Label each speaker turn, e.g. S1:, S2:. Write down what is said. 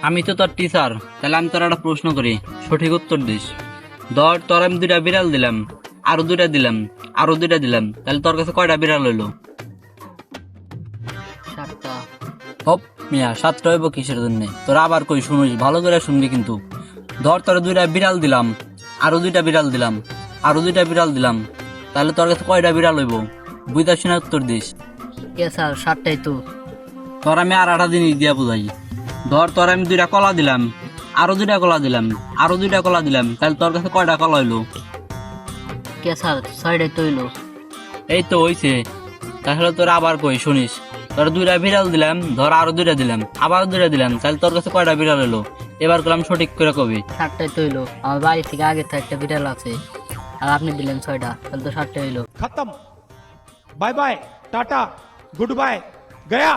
S1: আমি তো তোর টিচার, তাহলে আমি তোর একটা প্রশ্ন করি, সঠিক উত্তর দিস। ধর তোর আমি দুইটা বিড়াল দিলাম, আরো দুইটা দিলাম, আরো দুইটা দিলাম, তাহলে তোর কাছে কয়টা বিড়াল হইলো?
S2: 7টা।
S1: হপ মিয়া, 7টা হইব কিসের জন্য? তোর আবার কই শুনিস, ভালো করে শুনবি কিন্তু। ধর তোর দুইটা বিড়াল দিলাম, আরো দুইটা বিড়াল দিলাম, আরো দুইটা বিড়াল দিলাম, তাহলে তোর কাছে কয়টা বিড়াল হইব? বুঝতে শুনে উত্তর দিস।
S2: স্যার 7টাই তো।
S1: তোর আমি আর একটা জিনিস দিয়া বুঝাই। ধর তোর আমি দুইটা কলা দিলাম, আরো দুইটা কলা দিলাম, আরো দুইটা কলা দিলাম, তাহলে তোর কাছে কয়টা কলা হইলো?
S2: স্যার 6টাই তো হইলো।
S1: এই তো হইছে। তাহলে তোর আবার কই শুনিস, তোর দুইটা বিড়াল দিলাম, ধর আরো দুইটা দিলাম, আবার দুইটা দিলাম, তাহলে তোর কাছে কয়টা বিড়াল হলো? এবার করলাম সঠিক করে কবি।
S2: 7টাই তো হইলো। আমার বাড়ি থেকে আগে তো একটা বিড়াল আছে, আর আপনি দিলেন 6টা, তাহলে তো 7টাই হইলো।
S3: खत्म। Bye bye, tata, goodbye, गया।